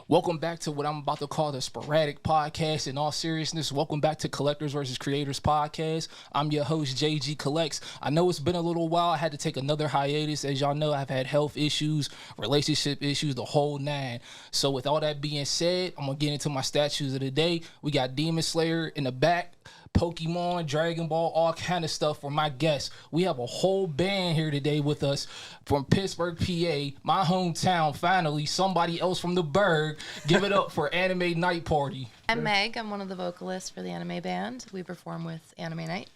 Welcome back to what I'm about to call the sporadic podcast. In all seriousness, welcome back to Collectors versus Creators podcast. I'm your host, JG Collects. I know it's been a little while. I had to take another hiatus. As y'all know, I've had health issues, relationship issues, the whole nine. So with all that being said, I'm going to get into my statues of the day. We got Demon Slayer in the back, Pokemon, Dragon Ball, all kind of stuff for my guests. We have a whole band here today with us from Pittsburgh, PA, my hometown. Finally, somebody else from the Burgh. Give it up for Anime Night Party. I'm Meg. I'm one of the vocalists for the anime band. We perform with Anime Night.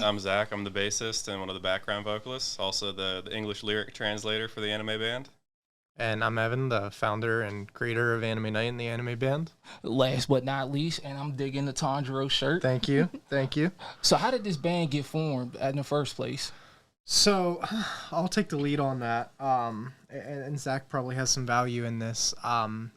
I'm Zach. I'm the bassist and one of the background vocalists, also the English lyric translator for the anime band. And I'm Evan, the founder and creator of Anime Night and the anime band. Last but not least, and I'm digging the Tanjiro shirt. Thank you. Thank you. So how did this band get formed in the first place? So I'll take the lead on that. And Zach probably has some value in this. I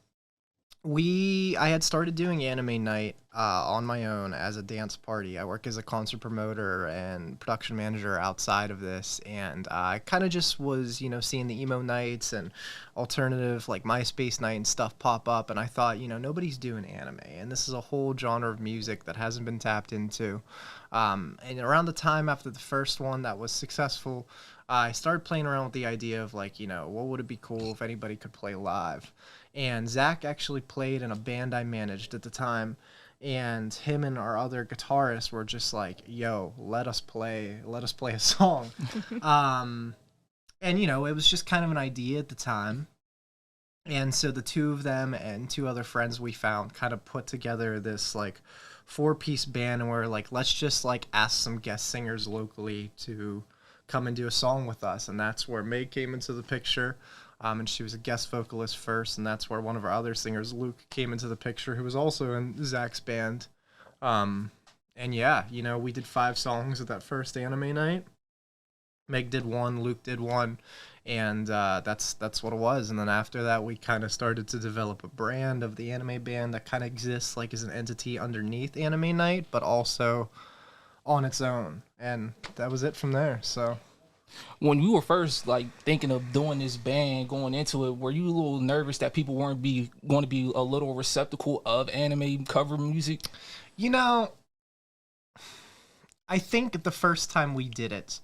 had started doing Anime Night on my own as a dance party. I work as a concert promoter and production manager outside of this, and I kind of just was, seeing the emo nights and alternative like MySpace night and stuff pop up, and I thought, nobody's doing anime, and this is a whole genre of music that hasn't been tapped into. And around the time after the first one that was successful, I started playing around with the idea of like, what would it be cool if anybody could play live? And Zach actually played in a band I managed at the time, and him and our other guitarist were just like, yo, let us play a song. And it was just kind of an idea at the time. And so the two of them and two other friends we found kind of put together this like 4-piece band, and we're like, let's just like ask some guest singers locally to come and do a song with us. And that's where Meg came into the picture. And she was a guest vocalist first, and that's where one of our other singers, Luke, came into the picture, who was also in Zach's band. And yeah, we did 5 songs at that first anime night. Meg did 1, Luke did 1, and that's what it was. And then after that, we kind of started to develop a brand of the anime band that kind of exists like as an entity underneath Anime Night, but also on its own. And that was it from there, so... When you were first like thinking of doing this band, going into it, were you a little nervous that people weren't going to be a little receptacle of anime cover music? I think the first time we did it,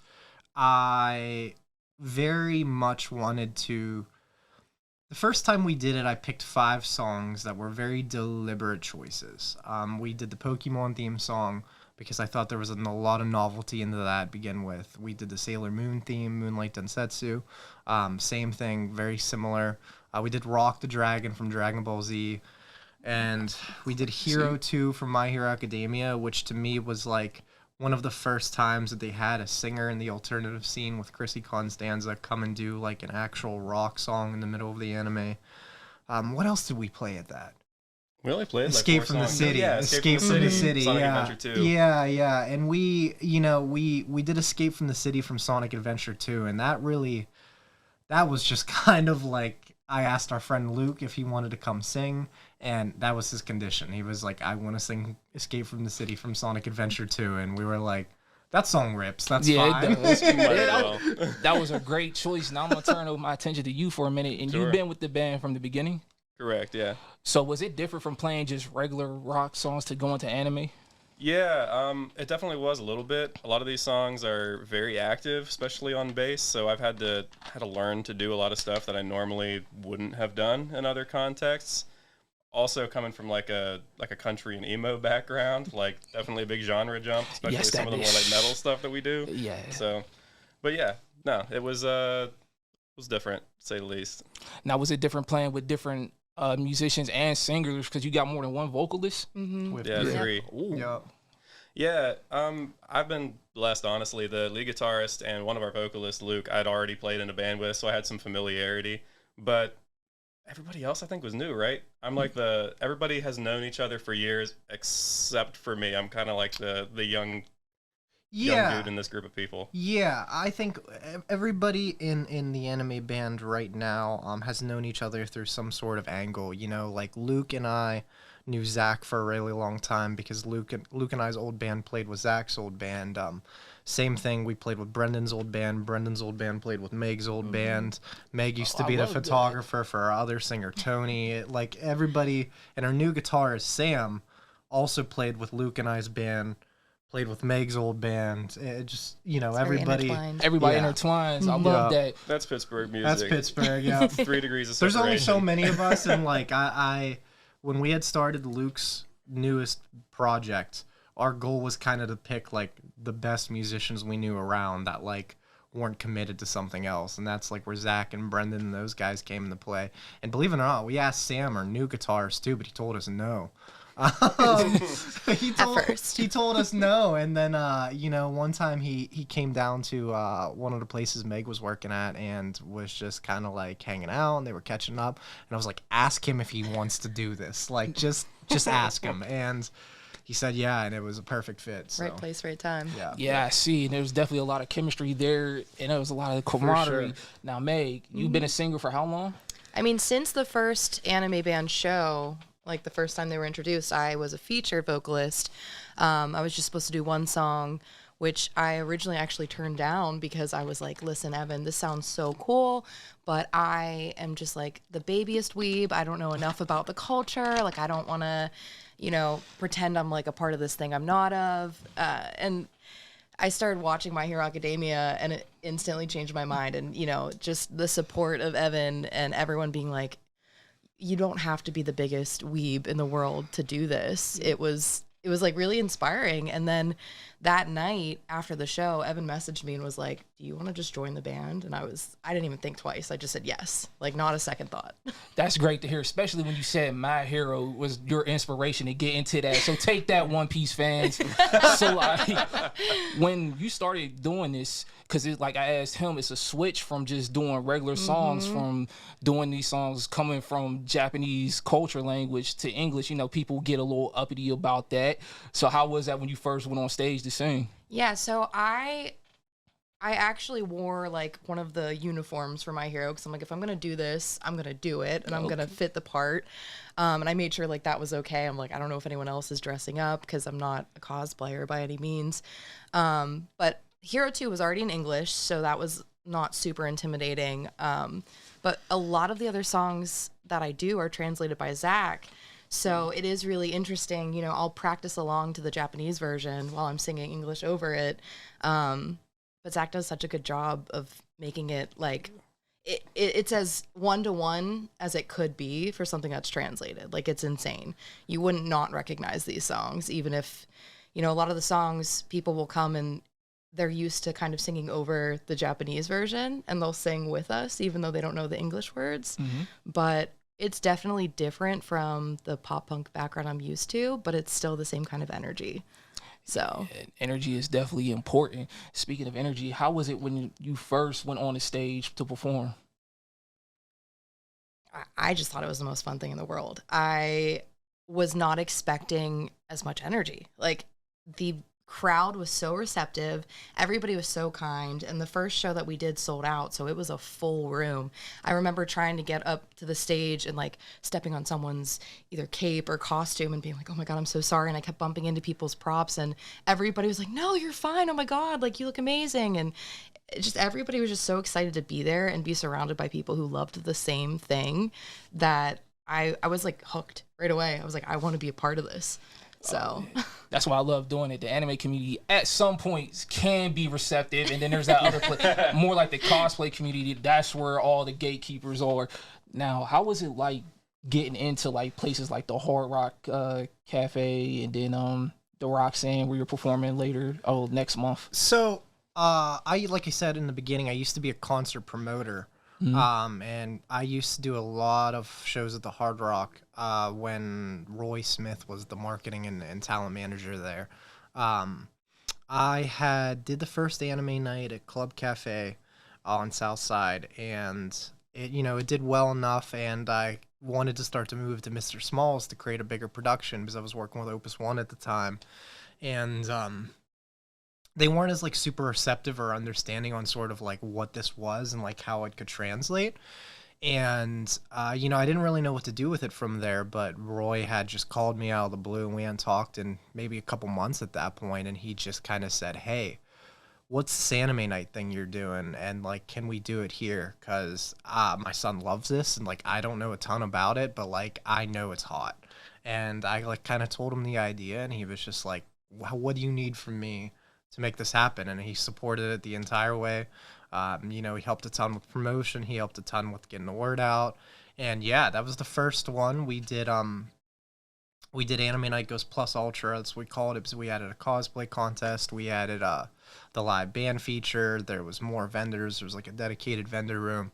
I very much wanted to... The first time we did it, I picked 5 songs that were very deliberate choices. We did the Pokemon theme song, because I thought there was a lot of novelty into that to begin with. We did the Sailor Moon theme, Moonlight Densetsu. Same thing, very similar. We did Rock the Dragon from Dragon Ball Z. And we did Hero 2 from My Hero Academia, which to me was like one of the first times that they had a singer in the alternative scene with Chrissy Constanza come and do like an actual rock song in the middle of the anime. What else did we play at that? We only played Escape like 4 from the songs. City. Yeah, Escape from the City. Sonic Yeah. Adventure 2. Yeah. And we did Escape from the City from Sonic Adventure 2, and that was just kind of like, I asked our friend Luke if he wanted to come sing, and that was his condition. He was like, I want to sing Escape from the City from Sonic Adventure 2, and we were like, that song rips. That's fine. It does. Might as well. That was a great choice. Now I'm going to turn over my attention to you for a minute. And Sure. You've been with the band from the beginning? Correct, yeah. So was it different from playing just regular rock songs to going to anime? Yeah, it definitely was a little bit. A lot of these songs are very active, especially on bass, so I've had to learn to do a lot of stuff that I normally wouldn't have done in other contexts. Also coming from like a country and emo background, like definitely a big genre jump, especially Yes, some of the more like metal stuff that we do. Yeah. So, but yeah, no, it was different, to say the least. Now, was it different playing with different musicians and singers because you got more than one vocalist? Mm-hmm. Yeah, Yeah. 3. Ooh. Yeah. Yeah, I've been blessed, honestly. The lead guitarist and one of our vocalists, Luke, I'd already played in a band with, so I had some familiarity. But everybody else, I think, was new, right? I'm like everybody has known each other for years, except for me. I'm kind of like the young dude in this group of people. Yeah, I think everybody in the anime band right now has known each other through some sort of angle. Like Luke and I knew Zach for a really long time because Luke and I's old band played with Zach's old band. Same thing. We played with Brendan's old band. Brendan's old band played with Meg's old band. Meg used to I be the love that. photographer for our other singer, Tony. Like everybody, and our new guitarist, Sam, also played with Luke and I's band, played with Meg's old band. It just, Very everybody. intertwined. Everybody Yeah. intertwines. I love Yeah. that. That's Pittsburgh music. That's Pittsburgh, yeah. 3 degrees of There's separation. only so many of us, and like I when we had started Luke's newest project, our goal was kind of to pick like the best musicians we knew around that like weren't committed to something else, and that's like where Zach and Brendan and those guys came into play. And believe it or not, we asked Sam, our new guitarist, too, but he told us no. first. He told us no, and then one time he came down to one of the places Meg was working at and was just kind of like hanging out, and they were catching up, and I was like, ask him if he wants to do this, like just ask him. And he said yeah, and it was a perfect fit. So. Right place, right time. Yeah. Yeah, I see. There was definitely a lot of chemistry there, and there was a lot of camaraderie. sure. Now, Meg, you've been a singer for how long? I mean, since the first anime band show, like the first time they were introduced, I was a featured vocalist. I was just supposed to do one song, which I originally actually turned down because I was like, listen, Evan, this sounds so cool, but I am just like the babyest weeb. I don't know enough about the culture. Like, I don't want to, pretend I'm like a part of this thing I'm not of. And I started watching My Hero Academia, and it instantly changed my mind. And, just the support of Evan and everyone being like, you don't have to be the biggest weeb in the world to do this. It was like really inspiring. And then that night after the show, Evan messaged me and was like, do you want to just join the band? And I didn't even think twice. I just said yes, like not a second thought. That's great to hear, especially when you said My Hero was your inspiration to get into that. So take that, One Piece fans. So when you started doing this, because like I asked him, it's a switch from just doing regular songs, from doing these songs coming from Japanese culture language to English. People get a little uppity about that. So how was that when you first went on stage to sing? Yeah, so I actually wore like one of the uniforms for My Hero because I'm like, if I'm gonna do this, I'm gonna do it, and I'm gonna fit the part. And I made sure like that was okay. I'm like, I don't know if anyone else is dressing up because I'm not a cosplayer by any means. But Hero 2 was already in English, so that was not super intimidating. But a lot of the other songs that I do are translated by Zach. So it is really interesting. I'll practice along to the Japanese version while I'm singing English over it. But Zach does such a good job of making it like it's as one-to-one as it could be for something that's translated. Like, it's insane. You wouldn't not recognize these songs, even if, a lot of the songs people will come and they're used to kind of singing over the Japanese version, and they'll sing with us even though they don't know the English words. But it's definitely different from the pop punk background I'm used to, but it's still the same kind of energy. So Energy is definitely important. Speaking of energy, how was it when you first went on the stage to perform? I just thought it was the most fun thing in the world. I was not expecting as much energy. Like, the crowd was so receptive. Everybody was so kind. And the first show that we did sold out, so it was a full room. I remember trying to get up to the stage and like stepping on someone's either cape or costume and being like, oh my God, I'm so sorry. And I kept bumping into people's props, and everybody was like, no, you're fine. Oh my God, like, you look amazing. And everybody was just so excited to be there and be surrounded by people who loved the same thing that I was like hooked right away. I was like, I want to be a part of this. So That's why I love doing it. The anime community at some points can be receptive, and then there's that other more like the cosplay community. That's where all the gatekeepers are. Now, how was it like getting into like places like the Hard Rock Cafe, and then the Roxanne where you're performing later? Oh, next month. So, like I said in the beginning, I used to be a concert promoter. And I used to do a lot of shows at the Hard Rock when Roy Smith was the marketing and talent manager there. I did the first anime night at Club Cafe on South Side, and it did well enough, and I wanted to start to move to Mr. Smalls to create a bigger production because I was working with Opus One at the time, and they weren't as like super receptive or understanding on sort of like what this was and like how it could translate. And, I didn't really know what to do with it from there, but Roy had just called me out of the blue, and we hadn't talked in maybe a couple months at that point. And he just kind of said, hey, what's this anime night thing you're doing? And like, can we do it here? Cause my son loves this, and like, I don't know a ton about it, but like, I know it's hot. And I like kind of told him the idea, and he was just like, what do you need from me to make this happen? And he supported it the entire way. You know, he helped a ton with promotion. He helped a ton with getting the word out. And yeah, that was the first one we did. We did Anime Night Goes Plus Ultra, that's what we called it, because we added a cosplay contest. We added the live band feature. There was more vendors. There was like a dedicated vendor room.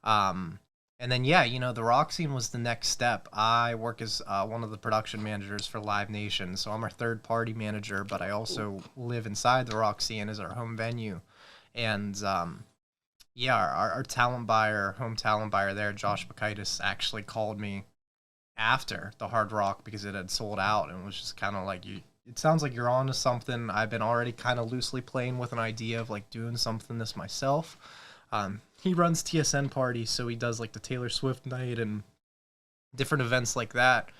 And then, yeah, you know, the rock scene was the next step. I work as one of the production managers for Live Nation, so I'm our third-party manager, but I also live inside the rock scene as our home venue. And, yeah, our talent buyer, home talent buyer there, Josh Bakaitis, actually called me after the Hard Rock because it had sold out, and it was just kind of like, it sounds like you're on to something. I've been already kind of loosely playing with an idea of like doing something this myself. He runs TSN parties, so he does like the Taylor Swift night and different events like that.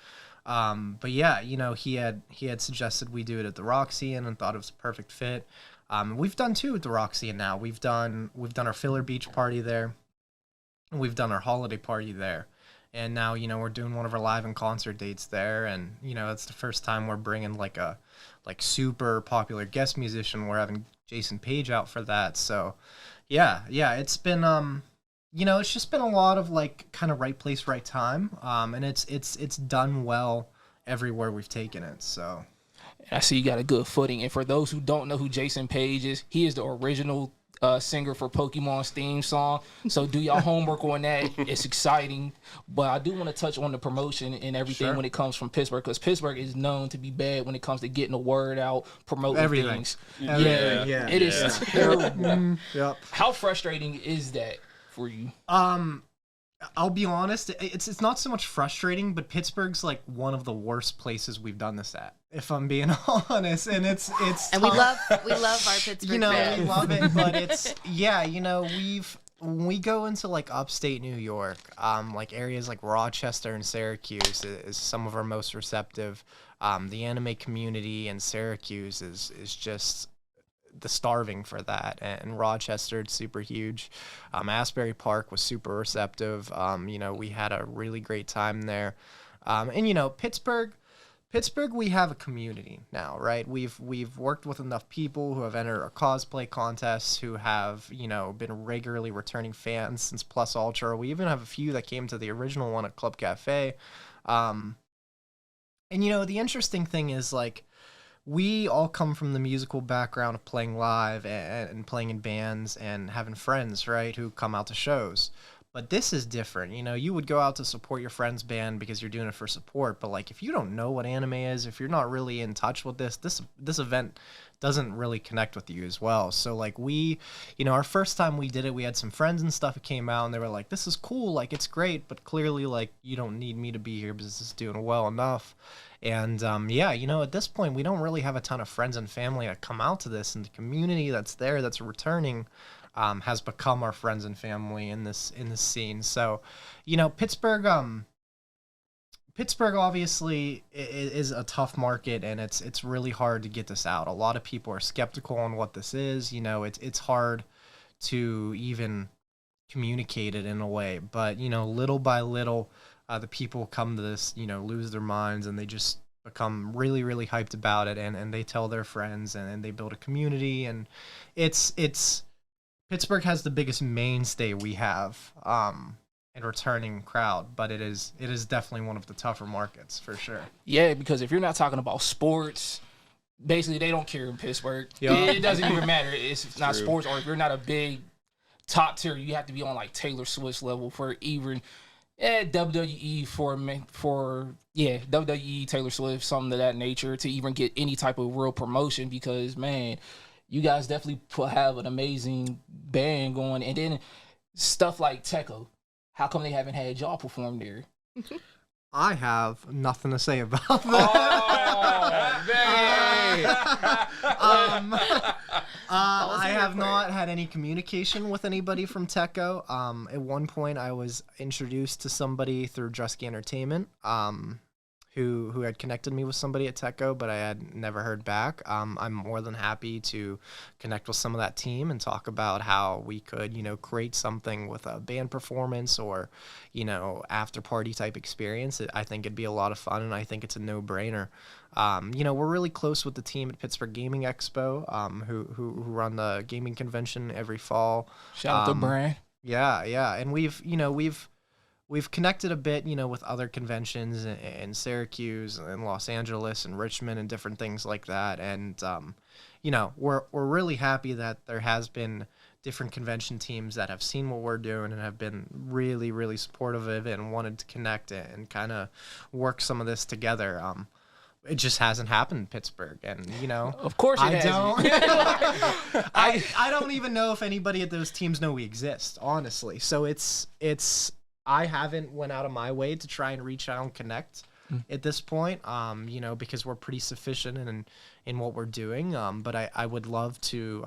But yeah, you know, he had suggested we do it at the Roxy and thought it was a perfect fit. We've done two at the Roxy now. We've done our Filler Beach party there. We've done our holiday party there. And now, you know, we're doing one of our live and concert dates there. And, you know, it's the first time we're bringing like a super popular guest musician. We're having Jason Page out for that. So yeah, it's been, you know, it's just been a lot of like kind of right place, right time. And it's done well everywhere we've taken it. So I see you got a good footing. And for those who don't know who Jason Page is, he is the original singer for Pokemon's theme song. So do y'all homework on that. It's exciting. But I do want to touch on the promotion and everything when it comes from Pittsburgh, because Pittsburgh is known to be bad when it comes to getting the word out, promoting things. Yeah. It is terrible. Yep. How frustrating is that for you? I'll be honest, it's not so much frustrating, but Pittsburgh's like one of the worst places we've done this at, if I'm being honest. And it's and tough. we love our Pittsburgh You know, fans. we love it, but it's, yeah, you know, when we go into like upstate New York, like areas like Rochester and Syracuse is some of our most receptive. The anime community in Syracuse is just the starving for that, and Rochester, it's super huge. Asbury Park was super receptive. You know, we had a really great time there. And you know, Pittsburgh, we have a community now, right? We've worked with enough people who have entered our cosplay contests, who have, you know, been regularly returning fans since Plus Ultra. We even have a few that came to the original one at Club Cafe. And you know, the interesting thing is like, we all come from the musical background of playing live and playing in bands and having friends, right, who come out to shows. But this is different. You know, you would go out to support your friend's band because you're doing it for support. But like, if you don't know what anime is, if you're not really in touch with this event doesn't really connect with you as well. So like you know, our first time we did it, we had some friends and stuff that came out and they were like, this is cool, like it's great, but clearly like you don't need me to be here because this is doing well enough. And yeah, you know, at this point, we don't really have a ton of friends and family that come out to this, and the community that's there, that's returning, has become our friends and family in this scene. So, you know, Pittsburgh obviously is a tough market, and it's really hard to get this out. A lot of people are skeptical on what this is. You know, it's hard to even communicate it in a way, but you know, little by little, the people come to this, you know, lose their minds, and they just become really, really hyped about it, and they tell their friends, and they build a community, and it's Pittsburgh has the biggest mainstay we have, and returning crowd, but it is definitely one of the tougher markets for sure. Yeah, because if you're not talking about sports, basically they don't care in Pittsburgh. Yeah. It doesn't even matter. It's not true. sports, or if you're not a big top tier, you have to be on like Taylor Swift level for even WWE for WWE, Taylor Swift, something of that nature, to even get any type of real promotion, because man, you guys definitely have an amazing band going. And then stuff like Techo, how come they haven't had y'all perform there? I have nothing to say about that. Oh, man. I have not had any communication with anybody from Techo. At one point, I was introduced to somebody through Drusky Entertainment, who had connected me with somebody at TechGo, but I had never heard back. I'm more than happy to connect with some of that team and talk about how we could, create something with a band performance or, after party type experience. I think it'd be a lot of fun, and I think it's a no-brainer. We're really close with the team at Pittsburgh Gaming Expo, who run the gaming convention every fall. Shout out to Brian. Yeah, and we've connected a bit, with other conventions in Syracuse and Los Angeles and Richmond and different things like that. And, we're really happy that there has been different convention teams that have seen what we're doing and have been really, really supportive of it and wanted to connect and kind of work some of this together. It just hasn't happened in Pittsburgh, and Of course it hasn't. I don't even know if anybody at those teams know we exist, honestly. So it's I haven't went out of my way to try and reach out and connect at this point, because we're pretty sufficient in what we're doing. But I would love to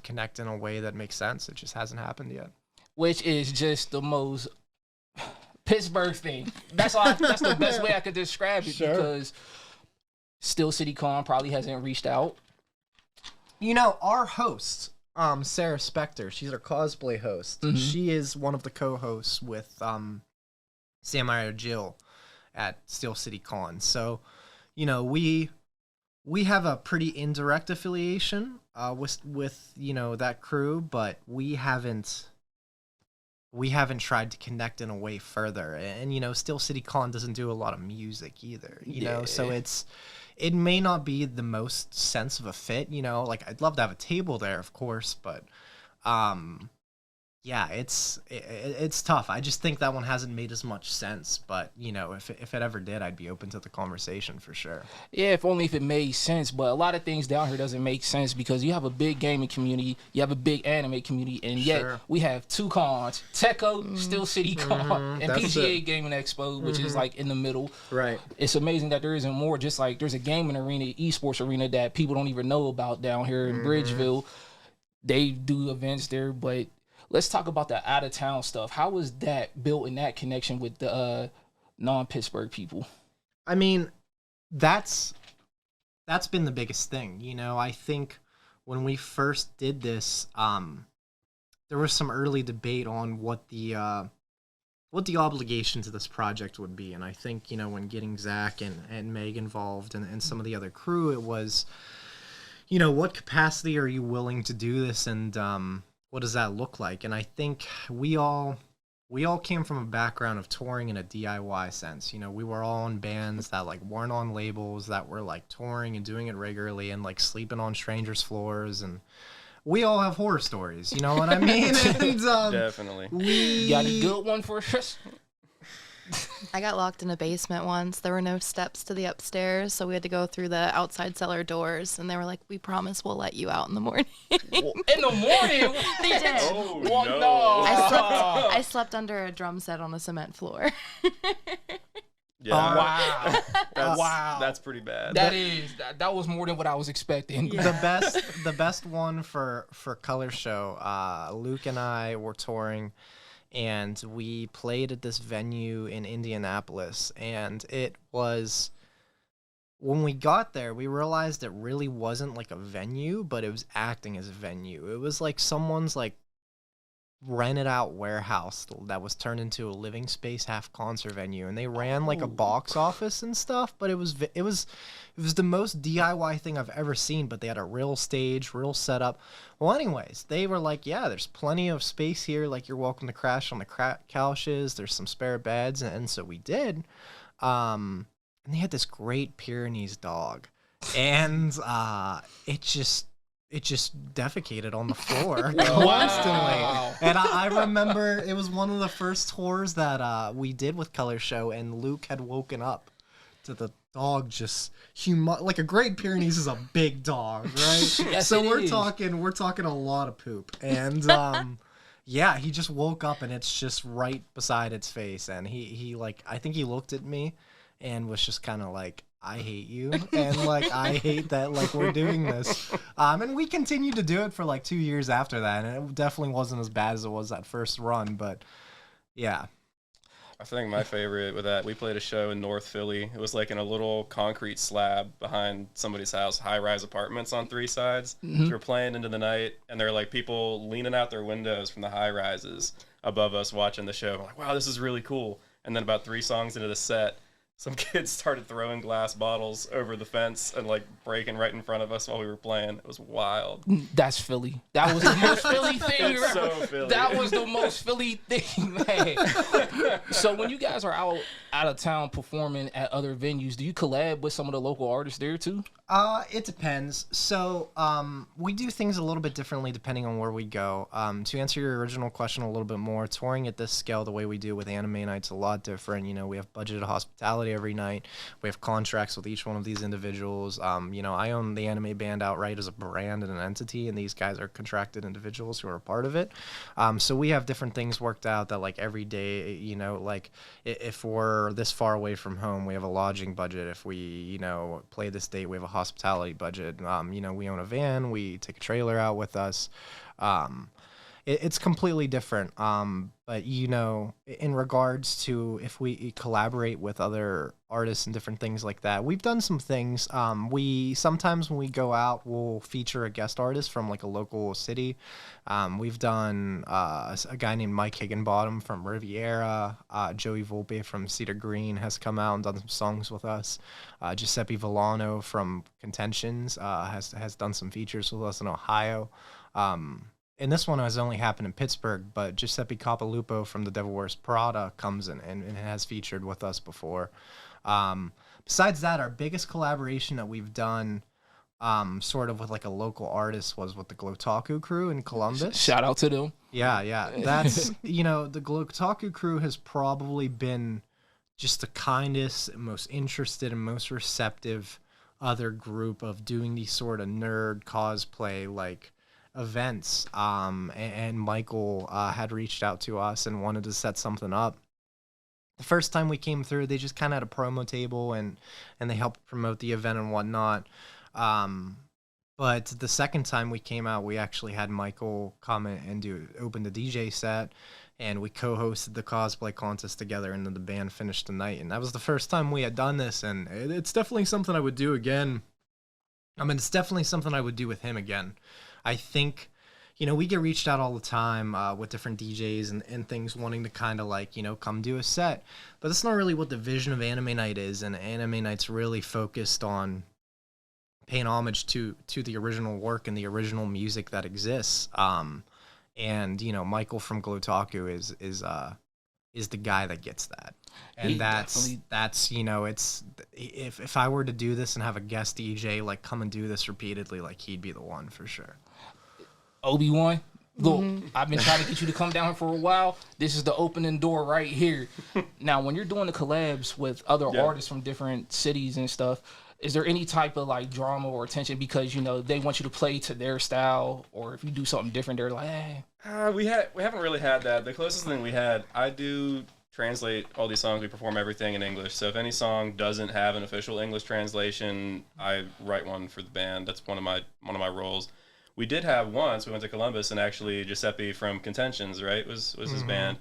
connect in a way that makes sense. It just hasn't happened yet. Which is just the most Pittsburgh thing. That's the best way I could describe it, Sure. because Steel City Con probably hasn't reached out. Our host, Sarah Spector, she's our cosplay host. Mhm. She is one of the co-hosts with Samurai Jill at Steel City Con. So, we have a pretty indirect affiliation with that crew, but we haven't tried to connect in a way further. And Steel City Con doesn't do a lot of music either, so it may not be the most sense of a fit, like I'd love to have a table there, of course, but yeah, it's tough. I just think that one hasn't made as much sense, but if it ever did, I'd be open to the conversation for sure. Yeah, if only if it made sense. But a lot of things down here doesn't make sense because you have a big gaming community, you have a big anime community, and yet Sure. we have two cons: TechGo, Steel City Con, and That's PGA it. Gaming Expo, which is like in the middle. Right. It's amazing that there isn't more. Just like there's a gaming arena, esports arena that people don't even know about down here in Bridgeville. They do events there, but let's talk about the out of town stuff. How was that built in that connection with the non-Pittsburgh people? I mean, that's been the biggest thing. I think when we first did this, there was some early debate on what the obligation to this project would be. And I think, when getting Zach and Meg involved and some of the other crew, it was, what capacity are you willing to do this, and what does that look like? And I think we all came from a background of touring in a DIY sense. We were all in bands that weren't on labels, that were touring and doing it regularly and sleeping on strangers' floors, and we all have horror stories. You know what I mean? And, Definitely. You got a good one for us? I got locked in a basement once. There were no steps to the upstairs, so we had to go through the outside cellar doors, and they were like, "We promise we'll let you out in the morning." In the morning? They did. Oh, Well, no. no. I slept under a drum set on a cement floor. Yeah. Wow. That's, Wow. That's pretty bad. That was more than what I was expecting. Yeah. the best one for Color Show, Luke and I were touring, and we played at this venue in Indianapolis, and it was, when we got there, we realized it really wasn't a venue, but it was acting as a venue. It was someone's rented out warehouse that was turned into a living space half concert venue, and they ran a box office and stuff, but it was the most DIY thing I've ever seen. But they had a real stage, real setup. Well, anyways, they were yeah, there's plenty of space here, you're welcome to crash on the couches, there's some spare beds, and so we did. And they had this Great Pyrenees dog, and it just defecated on the floor constantly. Wow. And I remember it was one of the first tours that we did with Color Show, and Luke had woken up to the dog just a Great Pyrenees is a big dog, right? Yes, So it we're is. talking a lot of poop, and yeah, he just woke up and it's just right beside its face, and he I think he looked at me and was just kind of I hate you, and I hate that we're doing this, and we continued to do it for 2 years after that, and it definitely wasn't as bad as it was that first run, but yeah. I think my favorite with that, we played a show in North Philly. It was like in a little concrete slab behind somebody's house, high-rise apartments on 3 sides. So we were playing into the night, and there were like people leaning out their windows from the high rises above us watching the show. I'm like, wow, this is really cool. And then about 3 songs into the set, some kids started throwing glass bottles over the fence and like breaking right in front of us while we were playing. It was wild. That's Philly. That was the most Philly thing. It's so Philly. That was the most Philly thing, man. So when you guys are out of town performing at other venues, do you collab with some of the local artists there too? It depends. So, we do things a little bit differently depending on where we go. To answer your original question a little bit more, touring at this scale, the way we do with Anime Night's a lot different. You know, we have budgeted hospitality every night. We have contracts with each one of these individuals. You know, I own the anime band outright as a brand and an entity, and these guys are contracted individuals who are a part of it. So we have different things worked out that, like, every day, you know, like, if we're this far away from home, we have a lodging budget. If we, you know, play this date, we have a hospitality budget. You know, we own a van, we take a trailer out with us. It's completely different. But, you know, in regards to if we collaborate with other artists and different things like that, we've done some things. We sometimes when we go out, we'll feature a guest artist from like a local city. We've done a guy named Mike Higginbottom from Riviera. Joey Volpe from Cedar Green has come out and done some songs with us. Giuseppe Villano from Contentions has done some features with us in Ohio. And this one has only happened in Pittsburgh, but Giuseppe Capalupo from The Devil Wears Prada comes in and has featured with us before. Besides that, our biggest collaboration that we've done sort of with like a local artist was with the Glotaku crew in Columbus. Shout out to them. Yeah. That's, you know, the Glotaku crew has probably been just the kindest, most interested, and most receptive other group of doing these sort of nerd cosplay, like, events. And Michael had reached out to us and wanted to set something up. The first time we came through, they just kind of had a promo table and they helped promote the event and whatnot. But the second time we came out, we actually had Michael come and open the DJ set, and we co-hosted the cosplay contest together, and then the band finished the night. And that was the first time we had done this, and it's definitely something I would do again. I mean, it's definitely something I would do with him again. I think, you know, we get reached out all the time with different DJs and things wanting to kind of like, you know, come do a set. But that's not really what the vision of Anime Night is. And Anime Night's really focused on paying homage to the original work and the original music that exists. And, you know, Michael from Glotaku is the guy that gets that. And that's, you know, it's, if I were to do this and have a guest DJ, like, come and do this repeatedly, like, he'd be the one for sure. Obi-Wan, look, I've been trying to get you to come down here for a while. This is the opening door right here. Now, when you're doing the collabs with other artists from different cities and stuff, is there any type of like drama or tension because, you know, they want you to play to their style, or if you do something different, they're like, hey. We haven't really had that. The closest thing we had, I do translate all these songs. We perform everything in English. So if any song doesn't have an official English translation, I write one for the band. That's one of my roles. We did have once, we went to Columbus, and actually Giuseppe from Contentions, right, was his band,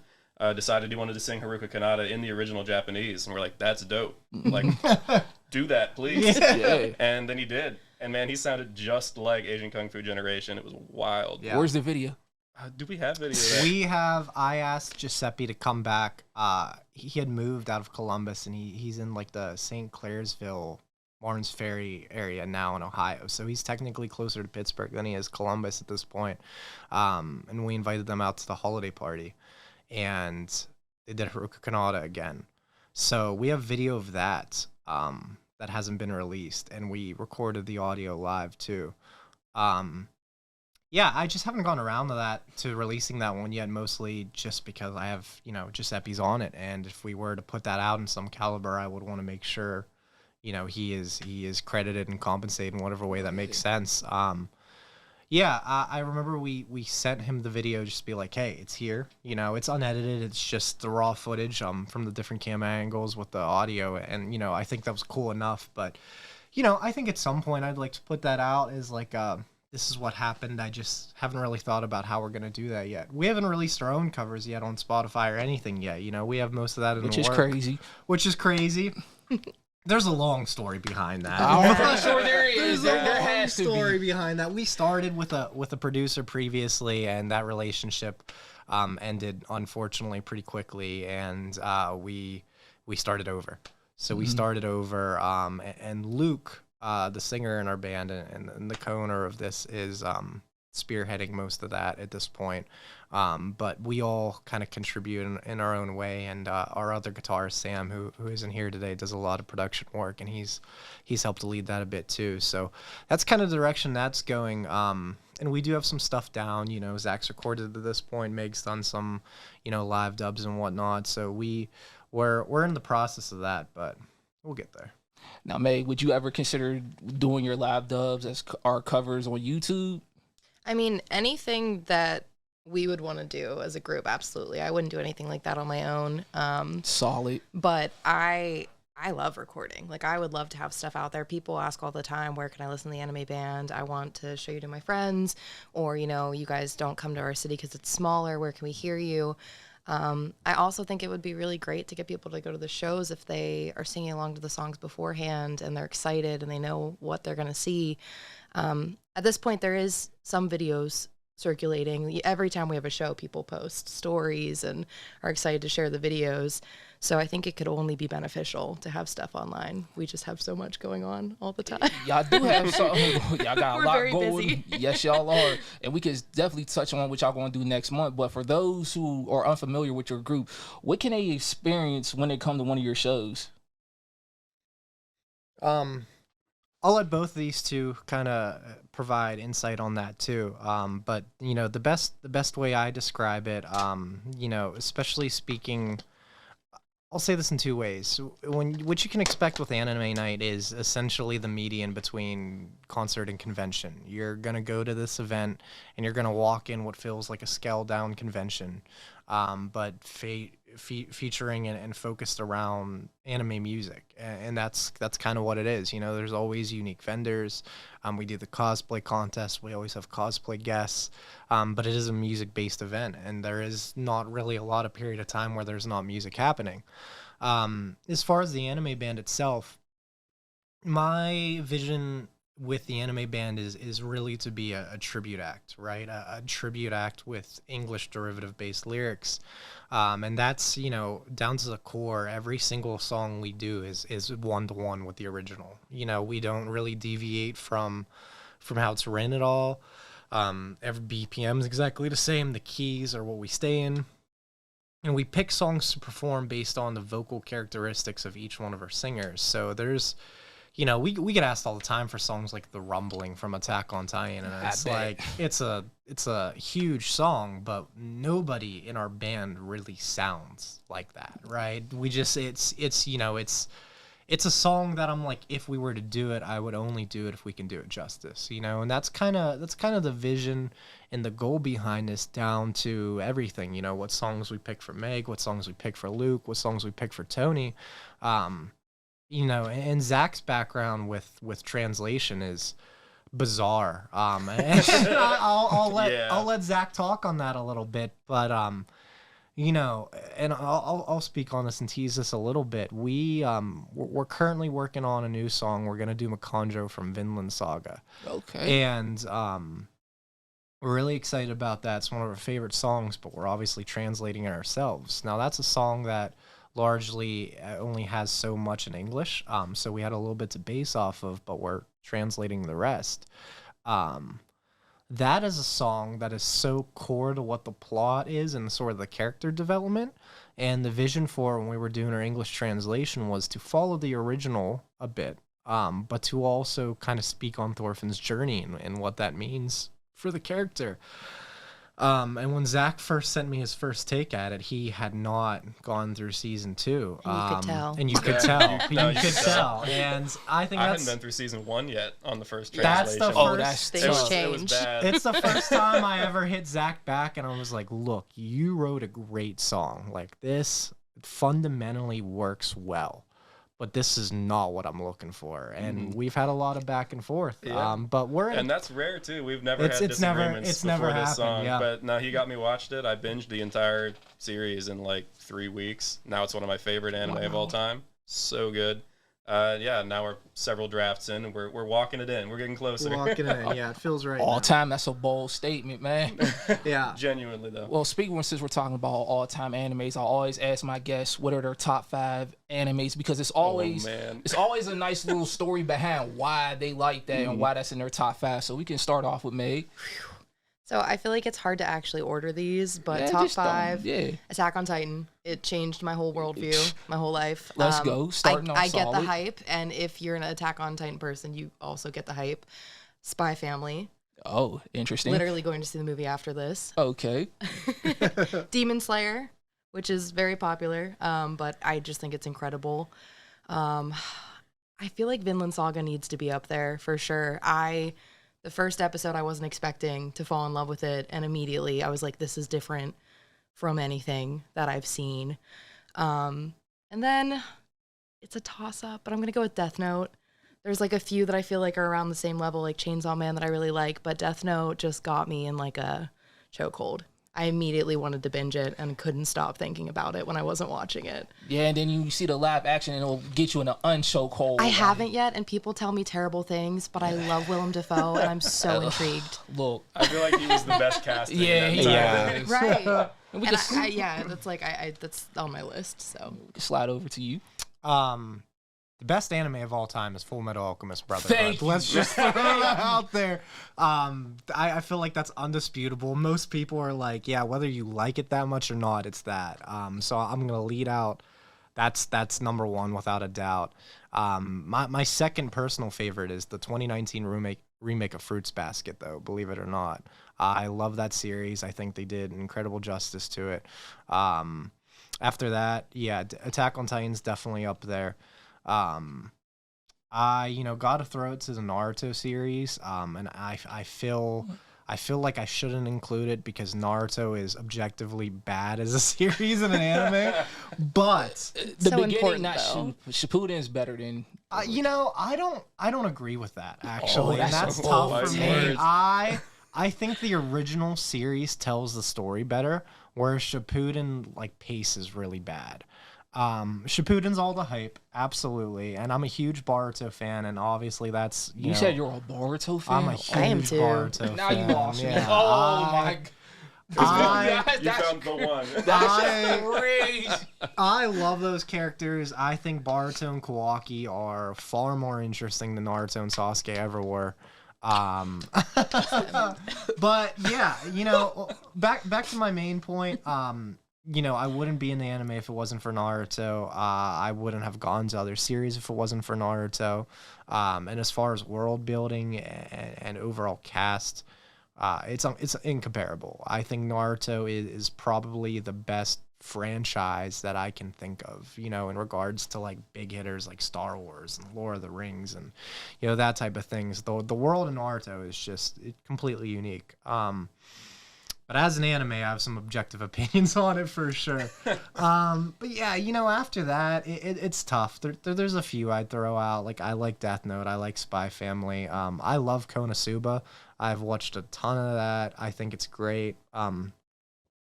decided he wanted to sing Haruka Kanata in the original Japanese. And we're like, that's dope. Like, do that, please. Yeah. And then he did. And, man, he sounded just like Asian Kung Fu Generation. It was wild. Yeah. Where's the video? Do we have video of that? I asked Giuseppe to come back. He had moved out of Columbus, and he's in, like, the St. Clairsville, Martins Ferry area now in Ohio. So he's technically closer to Pittsburgh than he is Columbus at this point. And we invited them out to the holiday party, and they did Haruka Kanata again. So we have video of that that hasn't been released, and we recorded the audio live too. Yeah, I just haven't gone around to releasing that one yet, mostly just because I have, you know, Giuseppe's on it, and if we were to put that out in some caliber, I would want to make sure, you know, he is credited and compensated in whatever way that makes sense. I remember we sent him the video just to be like, hey, it's here. You know, it's unedited. It's just the raw footage from the different camera angles with the audio. And, you know, I think that was cool enough. But, you know, I think at some point I'd like to put that out as like the this is what happened. I just haven't really thought about how we're gonna do that yet. We haven't released our own covers yet on Spotify or anything yet. You know, we have most of that in Which the is work, crazy. Which is crazy. There's a long story behind that. I'm pretty sure there is. There's There a long has to story be. behind that. We started with a producer previously, and that relationship ended unfortunately pretty quickly, and we started over. So we started over, and Luke, the singer in our band and the co-owner of this, is spearheading most of that at this point. But we all kind of contribute in our own way, and our other guitarist Sam, who isn't here today, does a lot of production work, and he's helped to lead that a bit too. So that's kind of the direction that's going. And we do have some stuff down. You know, Zach's recorded to this point. Meg's done some, you know, live dubs and whatnot. So we're in the process of that, but we'll get there. Now, Meg, would you ever consider doing your live dubs as our covers on YouTube? I mean, anything that we would want to do as a group, absolutely. I wouldn't do anything like that on my own. Solid. But I love recording. Like, I would love to have stuff out there. People ask all the time, where can I listen to the Anime Band? I want to show you to my friends. Or, you know, you guys don't come to our city because it's smaller. Where can we hear you? I also think it would be really great to get people to go to the shows if they are singing along to the songs beforehand and they're excited and they know what they're going to see. At this point, there is some videos circulating. Every time we have a show, people post stories and are excited to share the videos. So I think it could only be beneficial to have stuff online. We just have so much going on all the time. Y'all do have something. Y'all got a We're lot very going. busy. Yes, y'all are. And we could definitely touch on what y'all going to do next month. But for those who are unfamiliar with your group, what can they experience when they come to one of your shows? I'll let both of these two kind of provide insight on that too. But you know, the best way I describe it, you know, especially speaking, I'll say this in two ways. What you can expect with Anime Night is essentially the median between concert and convention. You're gonna go to this event and you're gonna walk in what feels like a scaled down convention, but featuring and focused around anime music, and that's kind of what it is. You know, there's always unique vendors. We do the cosplay contest. We always have cosplay guests, but it is a music-based event, and there is not really a lot of period of time where there's not music happening. As far as the Anime Band itself, my vision with the Anime Band is really to be a tribute act, right? A tribute act with English derivative-based lyrics. And that's, you know, down to the core. Every single song we do is one-to-one with the original. You know, we don't really deviate from how it's written at all. Every BPM is exactly the same. The keys are what we stay in. And we pick songs to perform based on the vocal characteristics of each one of our singers. So there's, you know, we get asked all the time for songs like The Rumbling from Attack on Titan, and it's like it's a huge song, but nobody in our band really sounds like that, right? We just it's you know, it's a song that I'm like, if we were to do it, I would only do it if we can do it justice, you know. And that's kind of the vision and the goal behind this, down to everything, you know, what songs we pick for Meg, what songs we pick for Luke, what songs we pick for Tony. You know, and Zach's background with translation is bizarre. I'll let Zach talk on that a little bit, but you know, and I'll speak on this and tease this a little bit. We're currently working on a new song. We're gonna do Makonjo from Vinland Saga. Okay. And we're really excited about that. It's one of our favorite songs, but we're obviously translating it ourselves. Now that's a song that largely only has so much in English, so we had a little bit to base off of, but we're translating the rest. That is a song that is so core to what the plot is and sort of the character development, and the vision for when we were doing our English translation was to follow the original a bit, but to also kind of speak on Thorfinn's journey and what that means for the character. And when Zach first sent me his first take at it, he had not gone through season 2. And you could tell. And you could tell. You could tell. And I think I that's... hadn't been through season 1 yet on the first That's translation. the first... Things It was change. bad. It's the first time I ever hit Zach back, and I was like, look, you wrote a great song. Like, this fundamentally works well, but this is not what I'm looking for. And we've had a lot of back and forth. Yeah. But we're in And that's rare too. We've never It's- had it's never- disagreements it's before never this happened, song. yeah. But now he got me watched it. I binged the entire series in like 3 weeks. Now it's one of my favorite anime of all time. So good. Yeah, now we're several drafts in, and we're walking it in. We're getting closer. walking in. Yeah, it feels right. All now. time, that's a bold statement, man. Yeah. Genuinely though. Well, speaking since we're talking about all time animes, I always ask my guests what are their top 5 animes because it's always man. it's always a nice little story behind why they like that and why that's in their top 5. So we can start off with Meg. So I feel like it's hard to actually order these, but Yeah, top just don't- 5, yeah. Attack on Titan. It changed my whole worldview, my whole life. Let's go. Starting off I get the solid. hype, and if you're an Attack on Titan person, you also get the hype. Spy Family. Oh, interesting. Literally going to see the movie after this. Okay. Demon Slayer, which is very popular, but I just think it's incredible. I feel like Vinland Saga needs to be up there for sure. The first episode, I wasn't expecting to fall in love with it, and immediately I was like, this is different from anything that I've seen. And then it's a toss-up, but I'm going to go with Death Note. There's like a few that I feel like are around the same level, like Chainsaw Man that I really like, but Death Note just got me in like a chokehold. I immediately wanted to binge it and couldn't stop thinking about it when I wasn't watching it. Yeah, and then you see the live action and it'll get you in an unchokehold. I haven't yet, and people tell me terrible things, but I love Willem Dafoe, and I'm so intrigued. Look. I feel like he was the best casting. Yeah, in he that is. entire thing. Right. And we And can yeah, that's like, that's on my list, so. slide over to you. The best anime of all time is Full Metal Alchemist Brotherhood. Thank you. Let's just throw that out there. I feel like that's undisputable. Most people are like, yeah, whether you like it that much or not, it's that. So I'm gonna lead out. That's number one without a doubt. My second personal favorite is the 2019 remake of Fruits Basket, though. Believe it or not, I love that series. I think they did incredible justice to it. After that, yeah, Attack on Titan's definitely up there. Gotta throw it to the Naruto series. And I feel like I shouldn't include it because Naruto is objectively bad as a series in an anime. But The So beginning, important, not though. Shippuden is better than. I don't agree with that actually, and that's that's a tough bold for me. take. I think the original series tells the story better, whereas Shippuden pace is really bad. Shippuden's all the hype, absolutely, and I'm a huge Boruto fan, and obviously that's You said you're a Boruto fan. I'm a huge I am too. Boruto Now fan. you lost me. Yeah, Oh my I- You found the one. That's crazy. I love those characters. I think Boruto and Kawaki are far more interesting than Naruto and Sasuke ever were. But yeah, back to my main point. I wouldn't be in the anime if it wasn't for Naruto. I wouldn't have gone to other series if it wasn't for Naruto. And as far as world building and overall cast, it's incomparable. I think Naruto is probably the best franchise that I can think of, in regards to big hitters like Star Wars and Lord of the Rings and that type of things. The world in Naruto is just completely unique. But as an anime, I have some objective opinions on it for sure. But yeah, after that, it's tough. There's a few I'd throw out. I like Death Note. I like Spy Family. I love Konosuba. I've watched a ton of that. I think it's great.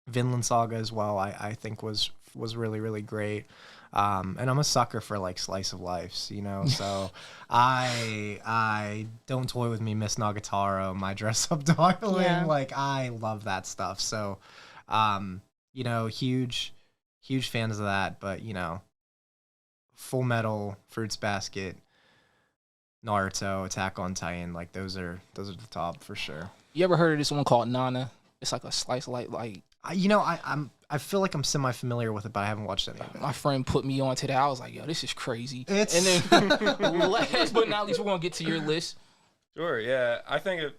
Vinland Saga as well, I think was really, really great. And I'm a sucker for slice of lives, so I don't toy with me, Miss Nagatoro, my dress up darling. Yeah. I love that stuff. So, huge fans of that, but Full Metal, Fruits Basket, Naruto, Attack on Titan, those are the top for sure. You ever heard of this one called Nana? It's like a slice of I feel like I'm semi-familiar with it, but I haven't watched any of it. my friend put me onto that. I was like, yo, this is crazy. It's- And then last but not least, we're gonna get to your list. Sure, yeah. I think of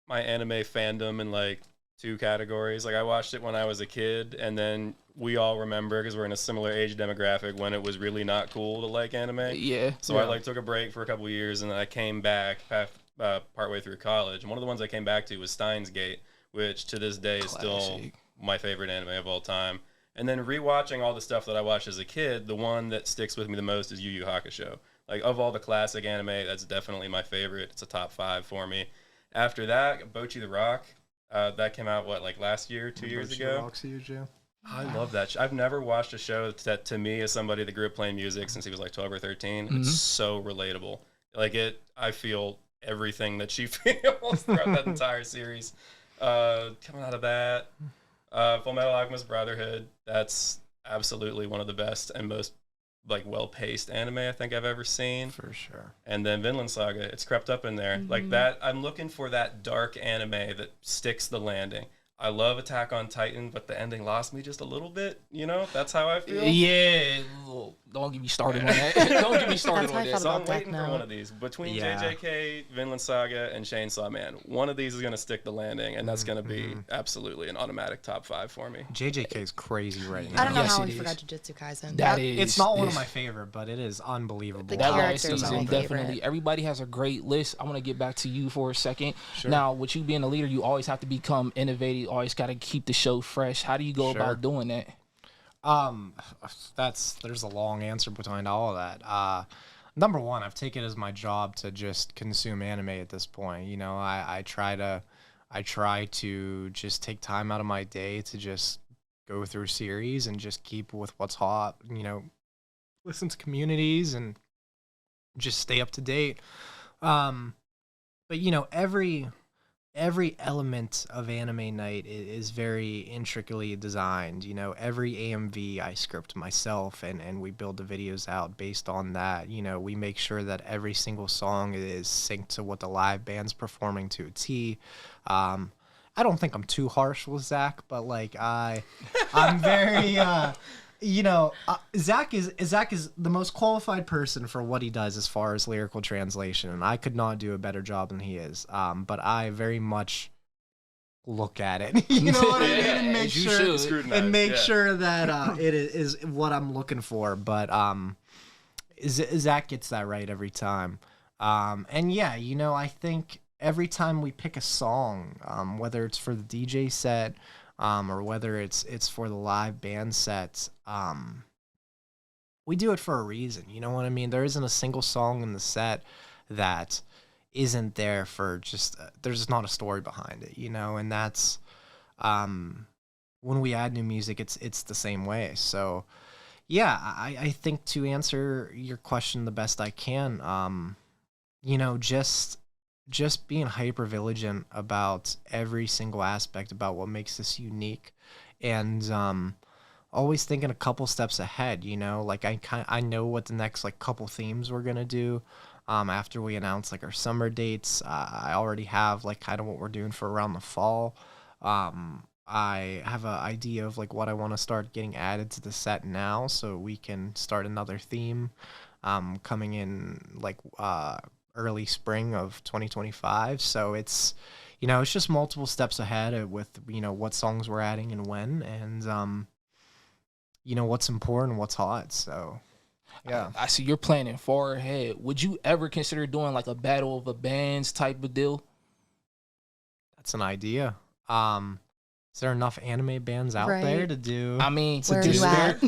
my anime fandom in 2 categories. I watched it when I was a kid, and then we all remember because we're in a similar age demographic when it was really not cool to like anime. Yeah. So I took a break for a couple years, and then I came back partway through college. And one of the ones I came back to was Steins Gate, which to this day is still Classic. my favorite anime of all time. And then rewatching all the stuff that I watched as a kid, the one that sticks with me the most is Yu Yu Hakusho. Like, of all the classic anime, that's definitely my favorite. It's a top 5 for me. After that, Bocchi the Rock. That came out, like last year, 2 years ago? I love that. I've never watched a show that, to me, as somebody that grew up playing music since he was like 12 or 13, it's so relatable. Like, I feel everything that she feels throughout that entire series. Coming out of that, Full Metal Alchemist Brotherhood, that's absolutely one of the best and most like well-paced anime I think I've ever seen. For sure. And then Vinland Saga, it's crept up in there. Like that, I'm looking for that dark anime that sticks the landing. I love Attack on Titan, but the ending lost me just a little bit. You know, that's how I feel. Yeah, don't get me started on that. Don't get me started That's how on I that. felt So I'm about Death waiting for Note. one of these. Between Yeah. JJK, Vinland Saga, and Chainsaw Man, one of these is going to stick the landing, and that's going to be absolutely an automatic top 5 for me. JJK is crazy right I now. don't know Yes, how it we is. forgot Jujutsu Kaisen. That is. It's not one of my favorite, but it is unbelievable. The That last characters are season, my favorite. definitely. Everybody has a great list. I want to get back to you for a second. Now, with you being a leader, you always have to become innovative. Always got to keep the show fresh. How do you go about doing that? There's a long answer behind all of that. Number one, I've taken it as my job to just consume anime at this point. You know, I try to just take time out of my day to just go through series and just keep with what's hot. You know, listen to communities and just stay up to date. But you know, every element of Anime Night is very intricately designed. You know, every AMV I script myself, and we build the videos out based on that. You know, we make sure that every single song is synced to what the live band's performing to a T. I don't think I'm too harsh with Zach, but like I'm very you know, Zach is the most qualified person for what he does as far as lyrical translation, and I could not do a better job than he is. But I very much look at it, you know what I mean, and make you sure should. Scrutinize, sure that it is what I'm looking for. But Zach gets that right every time. And yeah, you know, I think every time we pick a song, whether it's for the DJ set, or whether it's for the live band sets, we do it for a reason. You know what I mean? There isn't a single song in the set that isn't there for just there's not a story behind it, you know. And that's when we add new music, it's the same way. So yeah, I think to answer your question the best I can, you know, just being hyper vigilant about every single aspect about what makes this unique, and always thinking a couple steps ahead. You know, like I know what the next like couple themes we're gonna do. After we announce like our summer dates, I already have like kind of what we're doing for around the fall. I have an idea of like what I want to start getting added to the set now, so we can start another theme coming in like early spring of 2025. So it's, you know, it's just multiple steps ahead with, you know, what songs we're adding and when, and you know, what's important, what's hot. So yeah, I see you're planning far ahead. Would you ever consider doing like a battle of the bands type of deal? that's an idea. Is there enough anime bands out Right. there to do? I mean, Where are to you at?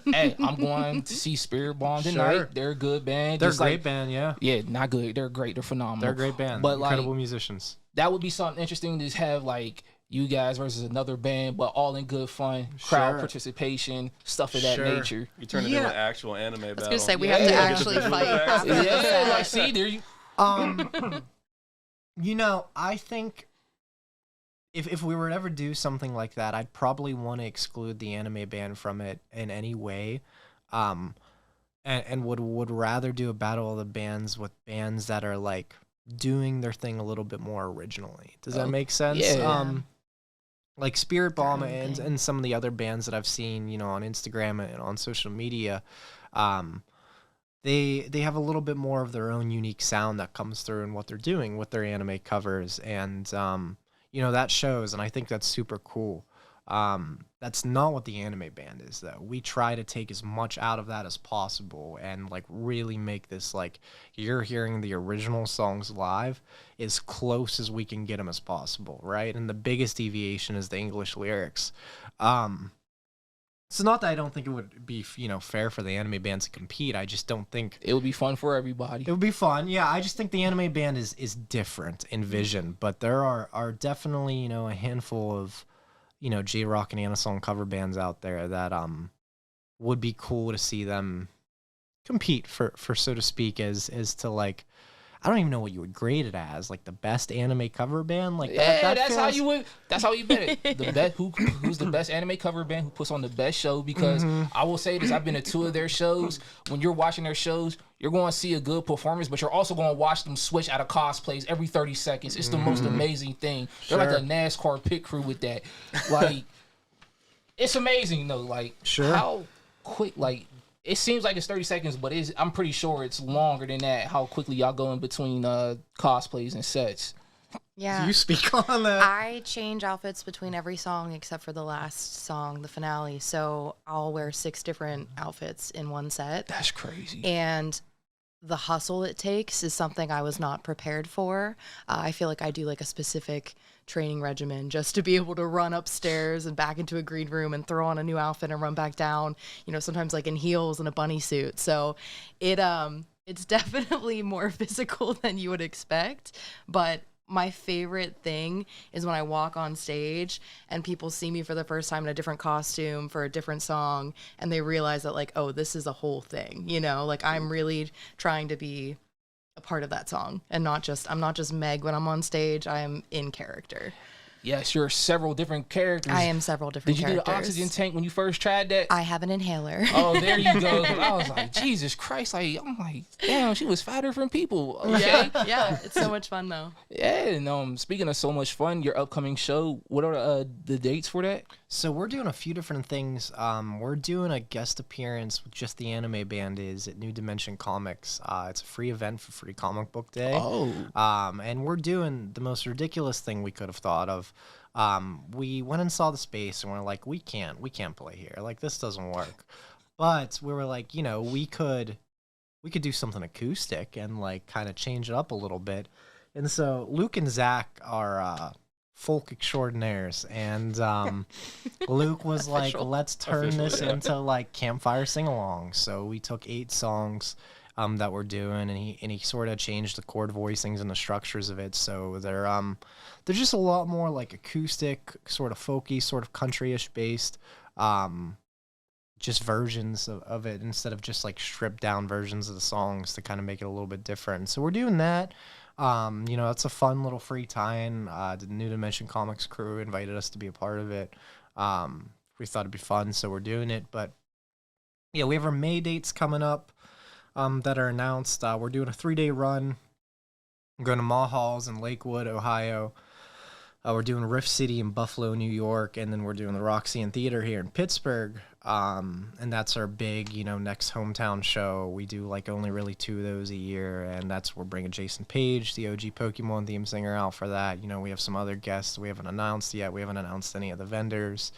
hey, I'm going to see Spirit Bomb tonight. Sure. They're a good band. They're a just great like, band, yeah. Yeah, not good. They're great. They're phenomenal. They're a great band. But like, Incredible musicians. that would be something interesting to have like you guys versus another band, but all in good fun, crowd Sure. participation, stuff of that Sure. nature. You turn it into an actual anime battle. I was gonna say we Yeah. have to Yeah. actually Get the fight. visual after effects. the Yeah, set. like see there you. You know, I think if we were to ever do something like that, I'd probably want to exclude the anime band from it in any way, and would rather do a battle of the bands with bands that are like doing their thing a little bit more originally. Does that Oh, make sense? yeah. Like Spirit Bomb own and, thing. and some of the other bands that I've seen, you know, on Instagram and on social media, they have a little bit more of their own unique sound that comes through in what they're doing with their anime covers, and you know, that shows, and I think that's super cool. That's not what the anime band is, though. We try to take as much out of that as possible and like really make this like you're hearing the original songs live as close as we can get them as possible, right? And the biggest deviation is the English lyrics. So not that I don't think it would be, fair for the anime band to compete. I just don't think It would be fun for everybody. it would be fun. Yeah, I just think the anime band is different in vision, but there are definitely, a handful of, J-rock and anime cover bands out there that would be cool to see them compete for so to speak, as to like, I don't even know what you would grade it as, like the best anime cover band, like Yeah, that that's how feels- you would. That's how you bet it. The best who's the best anime cover band who puts on the best show. Because I will say this: I've been to 2 of their shows. When you're watching their shows, you're going to see a good performance, but you're also going to watch them switch out of cosplays every 30 seconds. It's the most amazing thing. They're like Sure. a NASCAR pit crew with that. Like, it's amazing though. Like, Sure. how quick. Like, it seems like it's 30 seconds, but I'm pretty sure it's longer than that. How quickly y'all go in between cosplays and sets. Yeah. You speak on that. I change outfits between every song except for the last song, the finale. So I'll wear 6 different outfits in one set. That's crazy. And the hustle it takes is something I was not prepared for. I feel like I do like a specific training regimen just to be able to run upstairs and back into a green room and throw on a new outfit and run back down, sometimes like in heels and a bunny suit. So it's definitely more physical than you would expect, but my favorite thing is when I walk on stage and people see me for the first time in a different costume for a different song, and they realize that, like, oh, this is a whole thing, like I'm really trying to be a part of that song and I'm not just Meg when I'm on stage. I am in character. Yes, you're several different characters. I am several different Did you characters. do the oxygen tank when you first tried that? I have an inhaler. Oh, there you go. I was like, Jesus Christ! I'm like, damn, she was fighting from people. Okay. Yeah, it's so much fun though. Yeah, and speaking of so much fun, your upcoming show. What are the dates for that? So we're doing a few different things. We're doing a guest appearance with just the anime band is at New Dimension Comics. It's a free event for Free Comic Book Day. Oh. And we're doing the most ridiculous thing we could have thought of. We went and saw the space and we're like, we can't play here. Like, this doesn't work. But we were like, we could do something acoustic and like kind of change it up a little bit. And so Luke and Zach are folk extraordinaires, and Luke was like, let's turn this into like campfire sing-along. So we took 8 songs that we're doing, and he sort of changed the chord voicings and the structures of it. So they're just a lot more like acoustic, sort of folky, sort of country-ish based, just versions of it instead of just like stripped down versions of the songs to kind of make it a little bit different. So we're doing that. It's a fun little free tie-in. The New Dimension Comics crew invited us to be a part of it. We thought it'd be fun, so we're doing it. But yeah, we have our May dates coming up that are announced. We're doing a 3-day run. We're going to Maw Halls in Lakewood, Ohio. We're doing Rift City in Buffalo, New York, and then we're doing the Roxy Theater here in Pittsburgh. And that's our big, next hometown show. We do like only really 2 of those a year, and that's we're bringing Jason Page, the OG Pokemon theme singer, out for that. We have some other guests we haven't announced yet. We haven't announced any of the vendors.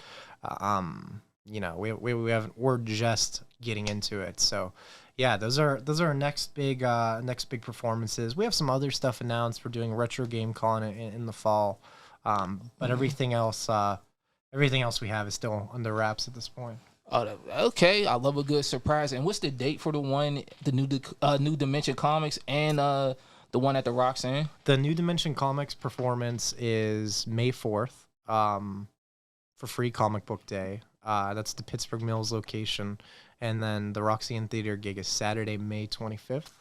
We haven't. We're just getting into it. So, yeah, those are our next big performances. We have some other stuff announced. We're doing Retro Game Con in the fall. But everything else we have is still under wraps at this point. Okay, I love a good surprise. And what's the date for the New Dimension Comics and the one at the Roxanne? The New Dimension Comics performance is May 4th for Free Comic Book Day. That's the Pittsburgh Mills location. And then the Roxanne Theater gig is Saturday, May 25th.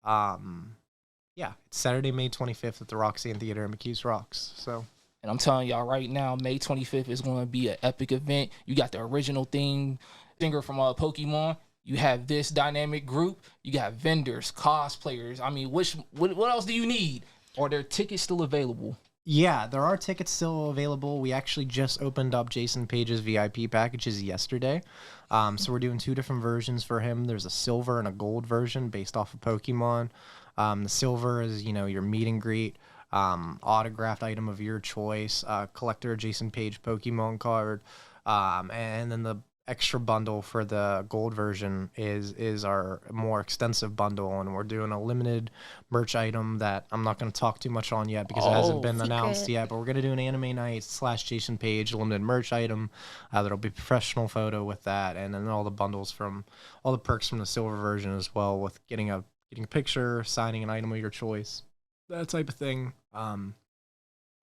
Yeah, it's Saturday, May 25th at the Roxanne Theater in McHugh's Rocks. So, and I'm telling y'all right now, May 25th is going to be an epic event. You got the original theme singer from Pokemon. You have this dynamic group. You got vendors, cosplayers. I mean, what else do you need? Are there tickets still available? Yeah, there are tickets still available. We actually just opened up Jason Page's VIP packages yesterday. So we're doing 2 different versions for him. There's a silver and a gold version based off of Pokemon. The silver is, your meet and greet, autographed item of your choice, collector Jason Page Pokemon card. And then the extra bundle for the gold version is our more extensive bundle, and we're doing a limited merch item that I'm not going to talk too much on yet because it hasn't been announced Secret. yet, but we're going to do an Anime Night / Jason Page limited merch item. There'll be professional photo with that, and then all the bundles from all the perks from the silver version as well, with getting a picture, signing an item of your choice, that type of thing.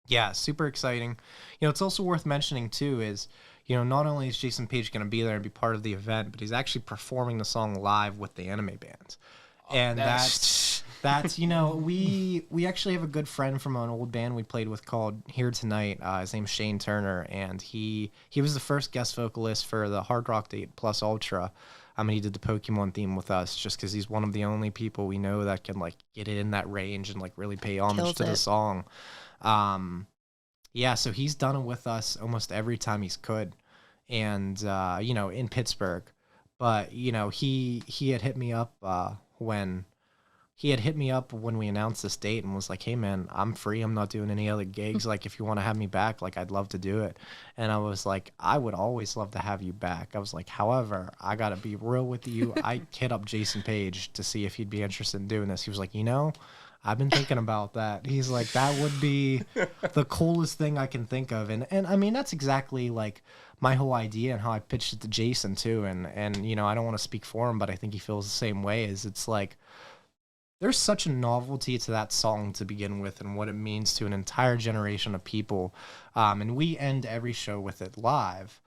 Yeah, super exciting. It's also worth mentioning too is, not only is Jason Page going to be there and be part of the event, but he's actually performing the song live with the anime band. And that's we actually have a good friend from an old band we played with called Here Tonight. His name's Shane Turner, and he was the first guest vocalist for the Hard Rock Date Plus Ultra. He did the Pokemon theme with us just because he's one of the only people we know that can like get it in that range and like really pay homage Kills to the it. song. Yeah, so he's done it with us almost every time he's could, and in Pittsburgh. But he had hit me up when we announced this date and was like, "Hey man, I'm free. I'm not doing any other gigs. Like, if you want to have me back, like, I'd love to do it." And I was like, "I would always love to have you back." I was like, "However, I gotta be real with you. I hit up Jason Page to see if he'd be interested in doing this." He was like, I've been thinking about that. He's like, that would be the coolest thing I can think of. And I mean, that's exactly like my whole idea and how I pitched it to Jason too. And I don't want to speak for him, but I think he feels the same way. Is it's like, there's such a novelty to that song to begin with and what it means to an entire generation of people. And we end every show with it live,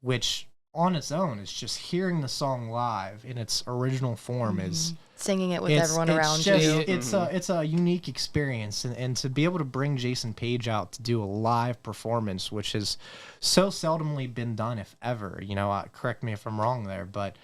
which on its own is just hearing the song live in its original form is... Singing it with everyone around you. It's a unique experience, and to be able to bring Jason Page out to do a live performance, which has so seldomly been done, if ever. Correct me if I'm wrong there, but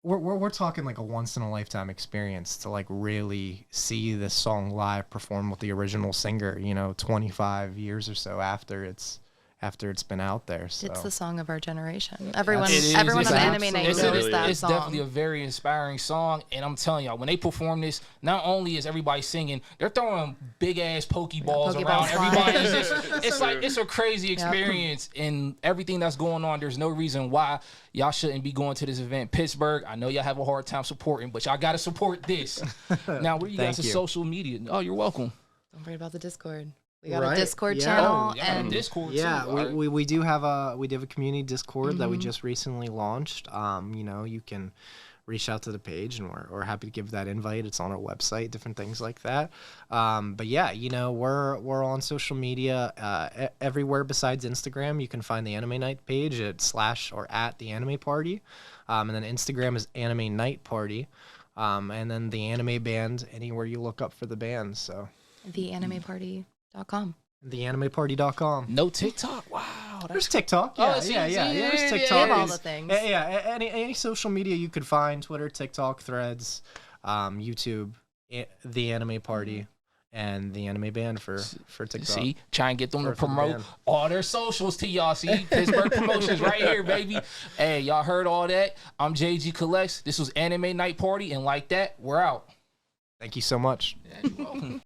we're talking like a once in a lifetime experience to like really see this song live performed with the original singer. 25 years or so after it's been out there. So. It's the song of our generation. Everyone It is. on It's the Anime Night absolutely knows is. that It's song. definitely a very inspiring song, and I'm telling y'all, when they perform this, not only is everybody singing, they're throwing big ass Pokeballs Pokeballs around. flying. Everybody, it's a crazy experience, and everything that's going on. There's no reason why y'all shouldn't be going to this event. Pittsburgh, I know y'all have a hard time supporting, but y'all gotta support this. Now, where you Thank guys' you. social media? Oh, you're welcome. Don't forget about the Discord. We got Right, a Discord yeah. channel, Oh, y'all got a and Discord Yeah, too. All right. we do have a community Discord that we just recently launched. You can reach out to the page, and we're happy to give that invite. It's on our website, different things like that. But yeah, we're on social media everywhere besides Instagram. You can find the Anime Night page at /or @the Anime Party, and then Instagram is Anime Night Party, and then the Anime Band anywhere you look up for the band. So theanimeparty.com. theanimeparty.com. No TikTok. Wow. There's TikTok. Oh, Yeah, see, yeah. see, There's yeah, TikTok. We have all There's- the things. Yeah. Any social media you could find: Twitter, TikTok, Threads, YouTube, the Anime Party, and the Anime Band for TikTok. See, try and get them to For the promote band. all their socials to y'all. See, Pittsburgh Promotions right here, baby. Hey, y'all heard all that? I'm JG Collects. This was Anime Night Party, and like that, we're out. Thank you so much. Yeah, you're welcome.